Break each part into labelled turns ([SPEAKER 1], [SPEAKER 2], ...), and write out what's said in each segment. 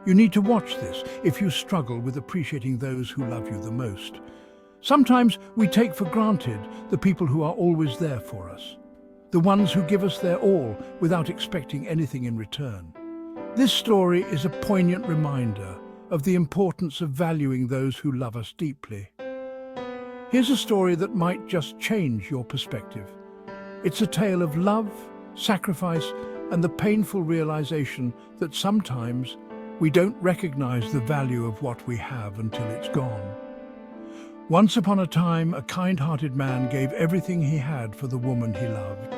[SPEAKER 1] You need to watch this if you struggle with appreciating those who love you the most. Sometimes we take for granted the people who are always there for us, the ones who give us their all without expecting anything in return. This story is a poignant reminder of the importance of valuing those who love us deeply. Here's a story that might just change your perspective. It's a tale of love, sacrifice, and the painful realization that sometimes we don't recognize the value of what we have until it's gone. Once upon a time, a kind-hearted man gave everything he had for the woman he loved.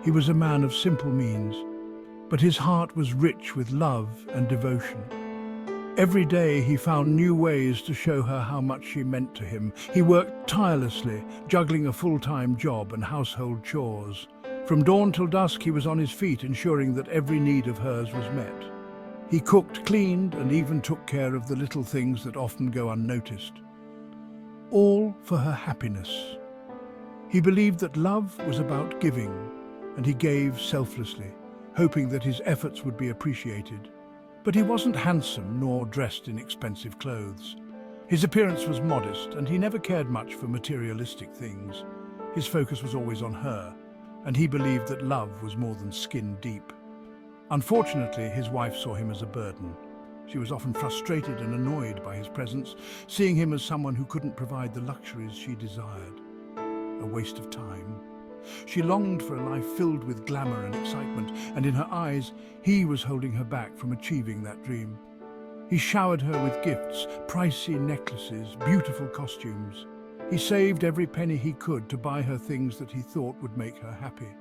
[SPEAKER 1] He was a man of simple means, but his heart was rich with love and devotion. Every day he found new ways to show her how much she meant to him. He worked tirelessly, juggling a full-time job and household chores. From dawn till dusk he was on his feet, ensuring that every need of hers was met. He cooked, cleaned, and even took care of the little things that often go unnoticed. All for her happiness. He believed that love was about giving, and he gave selflessly, hoping that his efforts would be appreciated. But he wasn't handsome nor dressed in expensive clothes. His appearance was modest, and he never cared much for materialistic things. His focus was always on her, and he believed that love was more than skin deep. Unfortunately, his wife saw him as a burden. She was often frustrated and annoyed by his presence, seeing him as someone who couldn't provide the luxuries she desired. A waste of time. She longed for a life filled with glamour and excitement, and in her eyes, he was holding her back from achieving that dream. He showered her with gifts, pricey necklaces, beautiful costumes. He saved every penny he could to buy her things that he thought would make her happy.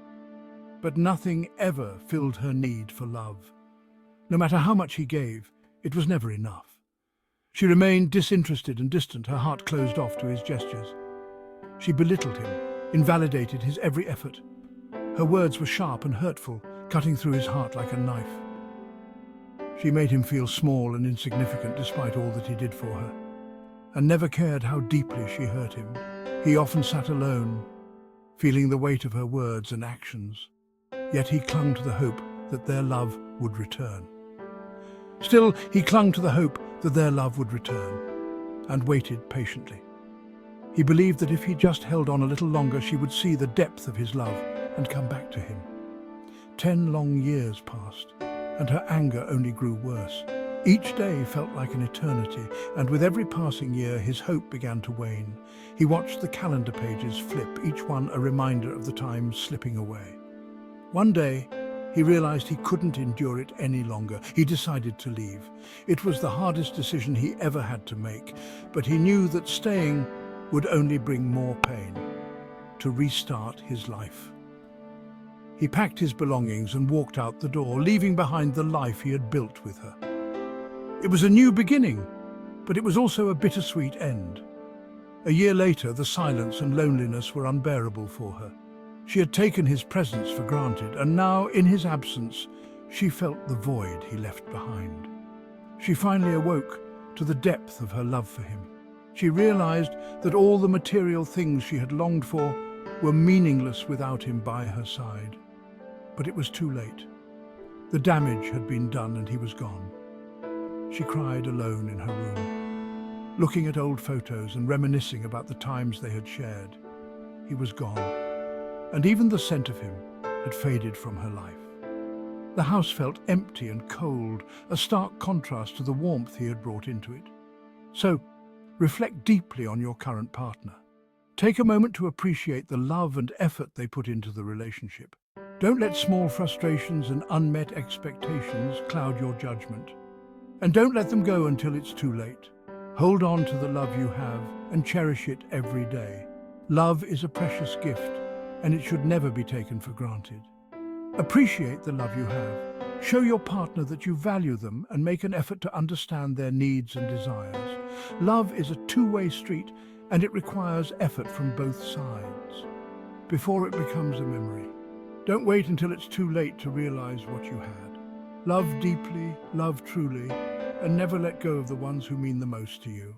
[SPEAKER 1] But nothing ever filled her need for love. No matter how much he gave, it was never enough. She remained disinterested and distant, her heart closed off to his gestures. She belittled him, invalidated his every effort. Her words were sharp and hurtful, cutting through his heart like a knife. She made him feel small and insignificant despite all that he did for her, and never cared how deeply she hurt him. He often sat alone, feeling the weight of her words and actions. Yet he clung to the hope that their love would return. Still, he clung to the hope that their love would return, and waited patiently. He believed that if he just held on a little longer, she would see the depth of his love and come back to him. 10 long years passed, and her anger only grew worse. Each day felt like an eternity, and with every passing year, his hope began to wane. He watched the calendar pages flip, each one a reminder of the time slipping away. One day, he realized he couldn't endure it any longer. He decided to leave. It was the hardest decision he ever had to make, but he knew that staying would only bring more pain, to restart his life. He packed his belongings and walked out the door, leaving behind the life he had built with her. It was a new beginning, but it was also a bittersweet end. A year later, the silence and loneliness were unbearable for her. She had taken his presence for granted, and now, in his absence, she felt the void he left behind. She finally awoke to the depth of her love for him. She realized that all the material things she had longed for were meaningless without him by her side. But it was too late. The damage had been done and he was gone. She cried alone in her room, looking at old photos and reminiscing about the times they had shared. He was gone, and even the scent of him had faded from her life. The house felt empty and cold, a stark contrast to the warmth he had brought into it. So, reflect deeply on your current partner. Take a moment to appreciate the love and effort they put into the relationship. Don't let small frustrations and unmet expectations cloud your judgment. And don't let them go until it's too late. Hold on to the love you have and cherish it every day. Love is a precious gift, and it should never be taken for granted. Appreciate the love you have. Show your partner that you value them and make an effort to understand their needs and desires. Love is a two-way street, and it requires effort from both sides before it becomes a memory. Don't wait until it's too late to realize what you had. Love deeply, love truly, and never let go of the ones who mean the most to you.